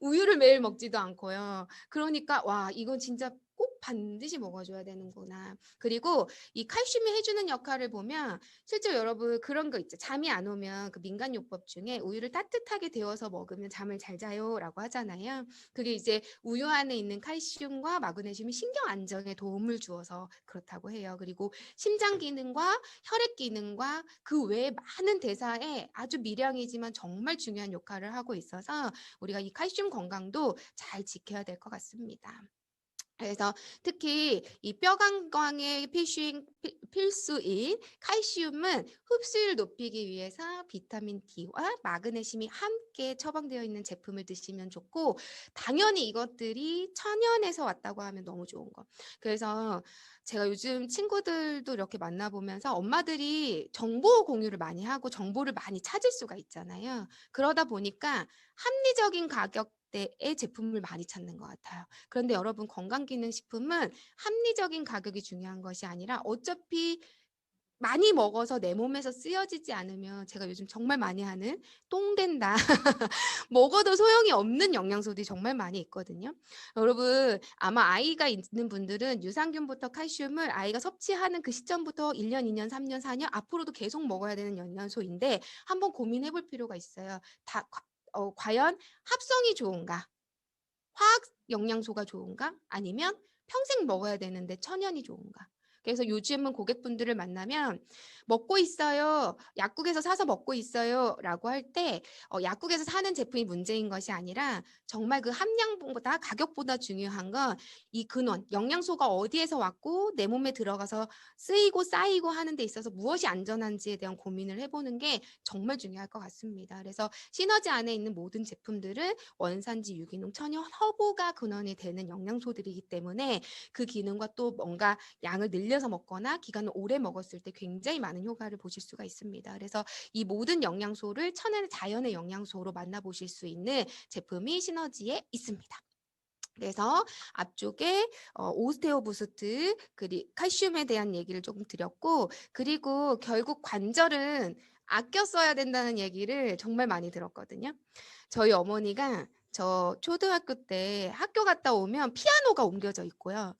우유를 매일 먹지도 않고요. 그러니까 와 이건 진짜 꼭 반드시 먹어줘야 되는구나. 그리고 이 칼슘이 해주는 역할을 보면 실제로 여러분 그런 거 있죠. 잠이 안 오면 그 민간요법 중에 우유를 따뜻하게 데워서 먹으면 잠을 잘 자요라고 하잖아요. 그게 이제 우유 안에 있는 칼슘과 마그네슘이 신경 안정에 도움을 주어서 그렇다고 해요. 그리고 심장 기능과 혈액 기능과 그 외에 많은 대사에 아주 미량이지만 정말 중요한 역할을 하고 있어서 우리가 이 칼슘 건강도 잘 지켜야 될 것 같습니다. 그래서 특히 이 뼈 건강에 필수인 칼슘은 흡수율 높이기 위해서 비타민 D와 마그네슘이 함께 처방되어 있는 제품을 드시면 좋고 당연히 이것들이 천연에서 왔다고 하면 너무 좋은 거. 그래서 제가 요즘 친구들도 이렇게 만나보면서 엄마들이 정보 공유를 많이 하고 정보를 많이 찾을 수가 있잖아요. 그러다 보니까 합리적인 가격대의 제품을 많이 찾는 것 같아요. 그런데 여러분 건강기능식품은 합리적인 가격이 중요한 것이 아니라 어차피 많이 먹어서 내 몸에서 쓰여지지 않으면 제가 요즘 정말 많이 하는 똥 된다. 먹어도 소용이 없는 영양소들이 정말 많이 있거든요. 여러분 아마 아이가 있는 분들은 유산균부터 칼슘을 아이가 섭취하는 그 시점부터 1년, 2년, 3년, 4년 앞으로도 계속 먹어야 되는 영양소인데 한번 고민해 볼 필요가 있어요. 과연 합성이 좋은가? 화학 영양소가 좋은가? 아니면 평생 먹어야 되는데 천연이 좋은가? 그래서 요즘은 고객분들을 만나면 먹고 있어요. 약국에서 사서 먹고 있어요. 라고 할 때 약국에서 사는 제품이 문제인 것이 아니라 정말 그 함량보다 가격보다 중요한 건 이 근원, 영양소가 어디에서 왔고 내 몸에 들어가서 쓰이고 쌓이고 하는 데 있어서 무엇이 안전한지에 대한 고민을 해보는 게 정말 중요할 것 같습니다. 그래서 시너지 안에 있는 모든 제품들은 원산지 유기농 천연 허브가 근원이 되는 영양소들이기 때문에 그 기능과 또 뭔가 양을 늘려서 먹거나 기간을 오래 먹었을 때 굉장히 많은 효과를 보실 수가 있습니다. 그래서 이 모든 영양소를 천연의 자연의 영양소로 만나보실 수 있는 제품이 시너지에 있습니다. 그래서 앞쪽에 오스테오 부스트 그리고 칼슘에 대한 얘기를 조금 드렸고, 그리고 결국 관절은 아껴 써야 된다는 얘기를 정말 많이 들었거든요. 저희 어머니가 저 초등학교 때 학교 갔다 오면 피아노가 옮겨져 있고요.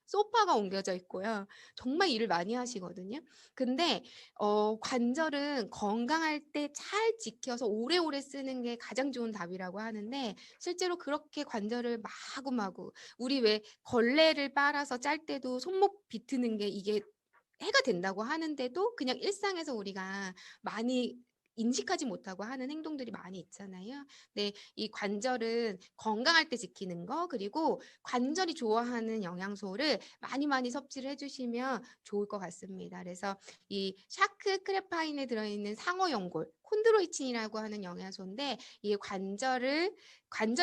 소파가 옮겨져 있고요. 정말 일을 많이 하시거든요. 근데 관절은 건강할 때 잘 지켜서 오래오래 쓰는 게 가장 좋은 답이라고 하는데, 실제로 그렇게 관절을 마구마구, 우리 왜 걸레를 빨아서 짤 때도 손목 비트는 게 이게 해가 된다고 하는데도 그냥 일상에서 우리가 많이 인식하지 못하고 하는 행동들이 많이 있잖아요. 네, 이 관절은 건강할 때 지키는 거, 그리고 관절이 좋아하는 영양소를 많이 많이 섭취를 해주시면 좋을 것 같습니다. 그래서 이 샤크 크레파인에 들어있는 상어연골, 콘드로이친이라고 하는 영양소인데, 이 관절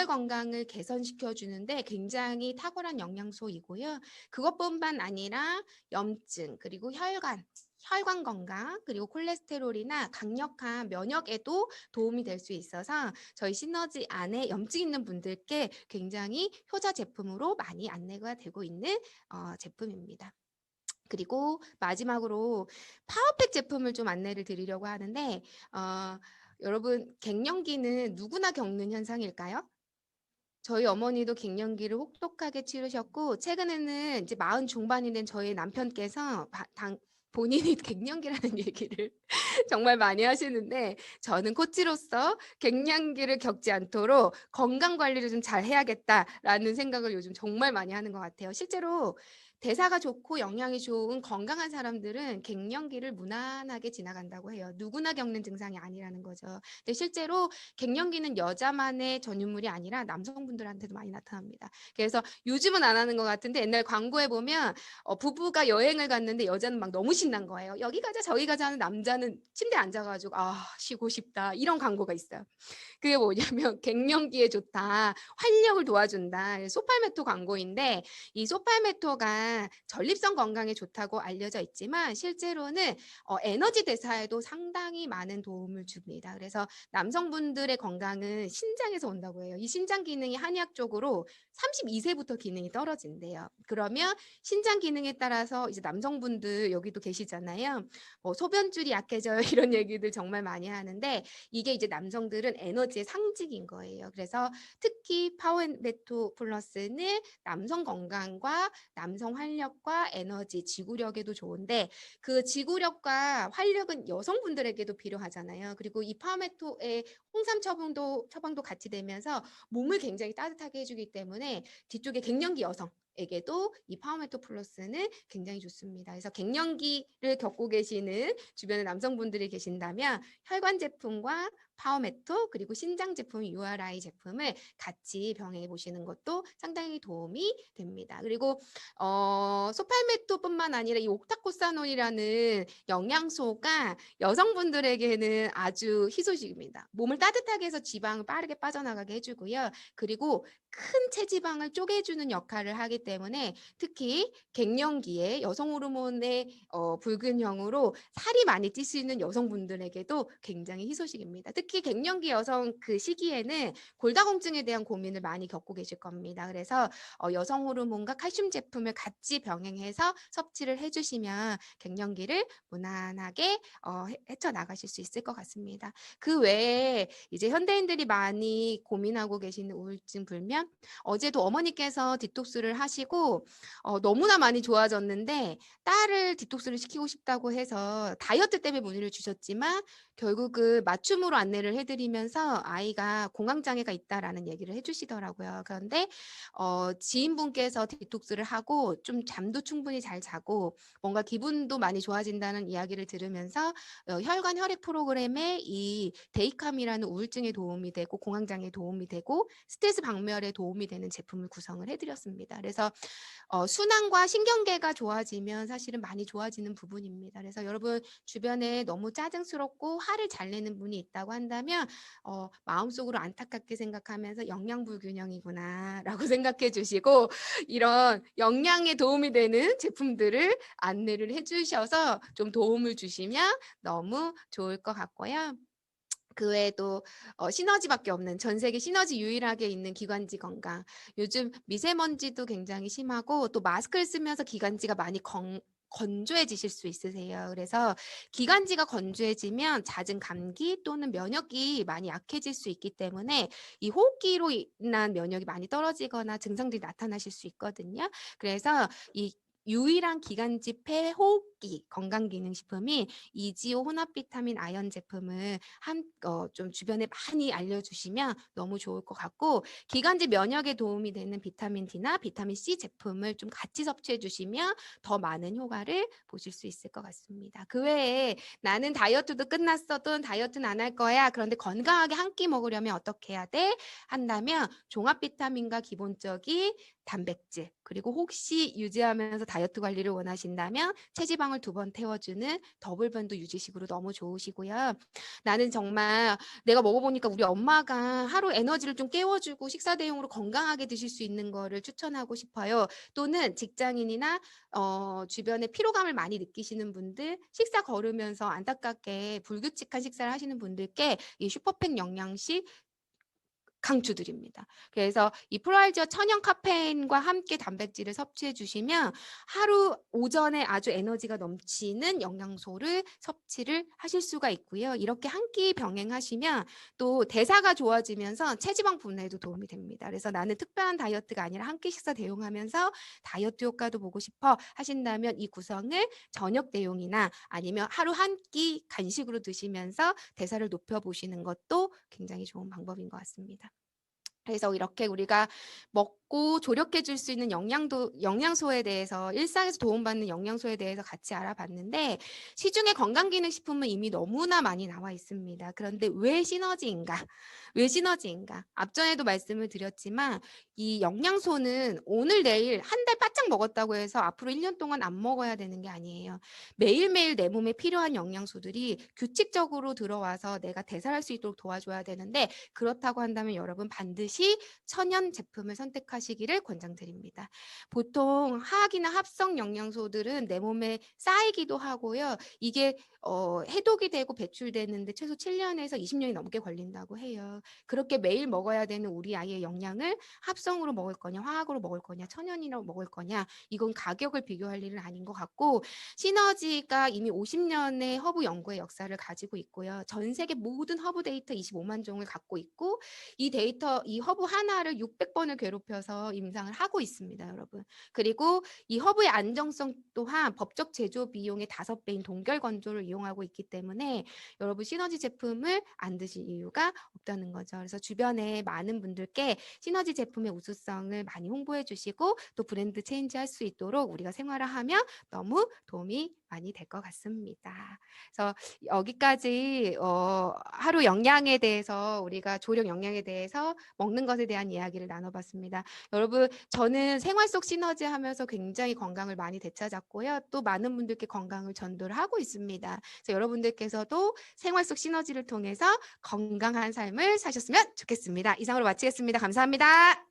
건강을 개선시켜 주는데 굉장히 탁월한 영양소이고요. 그것뿐만 아니라 염증, 그리고 혈관 건강, 그리고 콜레스테롤이나 강력한 면역에도 도움이 될 수 있어서 저희 시너지 안에 염증 있는 분들께 굉장히 효자 제품으로 많이 안내가 되고 있는 제품입니다. 그리고 마지막으로 파워팩 제품을 좀 안내를 드리려고 하는데, 여러분 갱년기는 누구나 겪는 현상일까요? 저희 어머니도 갱년기를 혹독하게 치르셨고, 최근에는 이제 40 중반이 된 저희 남편께서 본인이 갱년기라는 얘기를 정말 많이 하시는데, 저는 코치로서 갱년기를 겪지 않도록 건강 관리를 좀 잘 해야겠다라는 생각을 요즘 정말 많이 하는 것 같아요. 실제로 대사가 좋고 영양이 좋은 건강한 사람들은 갱년기를 무난하게 지나간다고 해요. 누구나 겪는 증상이 아니라는 거죠. 근데 실제로 갱년기는 여자만의 전유물이 아니라 남성분들한테도 많이 나타납니다. 그래서 요즘은 안 하는 것 같은데, 옛날 광고에 보면 부부가 여행을 갔는데 여자는 막 너무 신난 거예요. 여기 가자 저기 가자 하는 남자는 침대에 앉아가지고 쉬고 싶다, 이런 광고가 있어요. 그게 뭐냐면 갱년기에 좋다, 활력을 도와준다, 소팔메토 광고인데, 이 소팔메토가 전립선 건강에 좋다고 알려져 있지만 실제로는 에너지 대사에도 상당히 많은 도움을 줍니다. 그래서 남성분들의 건강은 신장에서 온다고 해요. 이 신장 기능이 한의학적으로 32세부터 기능이 떨어진대요. 그러면 신장 기능에 따라서 이제 남성분들 여기도 계시잖아요. 소변줄이 약해져요 이런 얘기들 정말 많이 하는데, 이게 이제 남성들은 에너지의 상징인 거예요. 그래서 특히 파워앤메토 플러스는 남성 건강과 남성 활력과 에너지, 지구력에도 좋은데, 그 지구력과 활력은 여성분들에게도 필요하잖아요. 그리고 이 파워메토의 홍삼 처방도 같이 되면서 몸을 굉장히 따뜻하게 해주기 때문에 뒤쪽에 갱년기 여성에게도 이 파워메토 플러스는 굉장히 좋습니다. 그래서 갱년기를 겪고 계시는 주변에 남성분들이 계신다면 혈관 제품과 파워메토 그리고 신장 제품 URI 제품을 같이 병행해 보시는 것도 상당히 도움이 됩니다. 그리고 소팔메토뿐만 아니라 이 옥타코사놀이라는 영양소가 여성분들에게는 아주 희소식입니다. 몸을 따뜻하게 해서 지방을 빠르게 빠져나가게 해주고요. 그리고 큰 체지방을 쪼개주는 역할을 하기 때문에 특히 갱년기에 여성 호르몬의 불균형으로 살이 많이 찔 수 있는 여성분들에게도 굉장히 희소식입니다. 특히 갱년기 여성 그 시기에는 골다공증에 대한 고민을 많이 겪고 계실 겁니다. 그래서 여성 호르몬과 칼슘 제품을 같이 병행해서 섭취를 해주시면 갱년기를 무난하게 헤쳐나가실 수 있을 것 같습니다. 그 외에 이제 현대인들이 많이 고민하고 계시는 우울증 불면, 어제도 어머니께서 디톡스를 하시 하시고 너무나 많이 좋아졌는데 딸을 디톡스를 시키고 싶다고 해서 다이어트 때문에 문의를 주셨지만 결국은 맞춤으로 안내를 해드리면서 아이가 공황장애가 있다라는 얘기를 해주시더라고요. 그런데 지인분께서 디톡스를 하고 좀 잠도 충분히 잘 자고 뭔가 기분도 많이 좋아진다는 이야기를 들으면서 혈관 혈액 프로그램에 이 데이캄이라는 우울증에 도움이 되고 공황장애에 도움이 되고 스트레스 박멸에 도움이 되는 제품을 구성을 해드렸습니다. 그래서 순환과 신경계가 좋아지면 사실은 많이 좋아지는 부분입니다. 그래서 여러분 주변에 너무 짜증스럽고 화를 잘 내는 분이 있다고 한다면 마음속으로 안타깝게 생각하면서 영양 불균형이구나라고 생각해 주시고 이런 영양에 도움이 되는 제품들을 안내를 해주셔서 좀 도움을 주시면 너무 좋을 것 같고요. 그 외에도 시너지밖에 없는 전 세계 시너지 유일하게 있는 기관지 건강. 요즘 미세먼지도 굉장히 심하고 또 마스크를 쓰면서 기관지가 많이 건조해지실 수 있으세요. 그래서 기관지가 건조해지면 잦은 감기 또는 면역이 많이 약해질 수 있기 때문에 이 호흡기로 인한 면역이 많이 떨어지거나 증상들이 나타나실 수 있거든요. 그래서 이 유일한 기관지 폐호흡기 건강기능식품이 이지오 혼합 비타민 아연 제품을 좀 주변에 많이 알려주시면 너무 좋을 것 같고 기관지 면역에 도움이 되는 비타민 D나 비타민 C 제품을 좀 같이 섭취해 주시면 더 많은 효과를 보실 수 있을 것 같습니다. 그 외에 나는 다이어트도 끝났어 또는 다이어트는 안 할 거야. 그런데 건강하게 한 끼 먹으려면 어떻게 해야 돼? 한다면 종합 비타민과 기본적인 단백질 그리고 혹시 유지하면서 다이어트 관리를 원하신다면 체지방을 2번 태워주는 더블밴드 유지식으로 너무 좋으시고요. 나는 정말 내가 먹어보니까 우리 엄마가 하루 에너지를 좀 깨워주고 식사 대용으로 건강하게 드실 수 있는 거를 추천하고 싶어요. 또는 직장인이나 주변에 피로감을 많이 느끼시는 분들 식사 거르면서 안타깝게 불규칙한 식사를 하시는 분들께 이 슈퍼팩 영양식 강추드립니다. 그래서 이 프로알지와 천연 카페인과 함께 단백질을 섭취해 주시면 하루 오전에 아주 에너지가 넘치는 영양소를 섭취를 하실 수가 있고요. 이렇게 한 끼 병행하시면 또 대사가 좋아지면서 체지방 분해에도 도움이 됩니다. 그래서 나는 특별한 다이어트가 아니라 한 끼 식사 대용하면서 다이어트 효과도 보고 싶어 하신다면 이 구성을 저녁 대용이나 아니면 하루 한 끼 간식으로 드시면서 대사를 높여보시는 것도 굉장히 좋은 방법인 것 같습니다. 그래서 이렇게 우리가 먹고 조력해 줄 수 있는 영양소에 대해서 일상에서 도움받는 영양소에 대해서 같이 알아봤는데 시중에 건강기능식품은 이미 너무나 많이 나와 있습니다. 그런데 왜 시너지인가? 왜 시너지인가? 앞전에도 말씀을 드렸지만 이 영양소는 오늘 내일 한 달 바짝 먹었다고 해서 앞으로 1년 동안 안 먹어야 되는 게 아니에요. 매일매일 내 몸에 필요한 영양소들이 규칙적으로 들어와서 내가 대사할 수 있도록 도와줘야 되는데 그렇다고 한다면 여러분 반드시 천연 제품을 선택하시기를 권장드립니다. 보통 화학이나 합성 영양소들은 내 몸에 쌓이기도 하고요. 이게 해독이 되고 배출되는데 최소 7년에서 20년이 넘게 걸린다고 해요. 그렇게 매일 먹어야 되는 우리 아이의 영양을 합성으로 먹을 거냐, 화학으로 먹을 거냐, 천연이라고 먹을 거냐, 이건 가격을 비교할 일은 아닌 것 같고 시너지가 이미 50년의 허브 연구의 역사를 가지고 있고요. 전 세계 모든 허브 데이터 25만 종을 갖고 있고 이 데이터, 이 허브 하나를 600번을 괴롭혀서 임상을 하고 있습니다, 여러분. 그리고 이 허브의 안정성 또한 법적 제조 비용의 5배인 동결 건조를 이용하고 있기 때문에 여러분 시너지 제품을 안 드실 이유가 없다는 거죠. 그래서 주변에 많은 분들께 시너지 제품의 우수성을 많이 홍보해 주시고 또 브랜드 체인지 할 수 있도록 우리가 생활화하면 너무 도움이 많이 될 것 같습니다. 그래서 여기까지 하루 영양에 대해서 우리가 조력 영양에 대해서 먹는 것에 대한 이야기를 나눠봤습니다. 여러분 저는 생활 속 시너지 하면서 굉장히 건강을 많이 되찾았고요. 또 많은 분들께 건강을 전도를 하고 있습니다. 그래서 여러분들께서도 생활 속 시너지를 통해서 건강한 삶을 사셨으면 좋겠습니다. 이상으로 마치겠습니다. 감사합니다.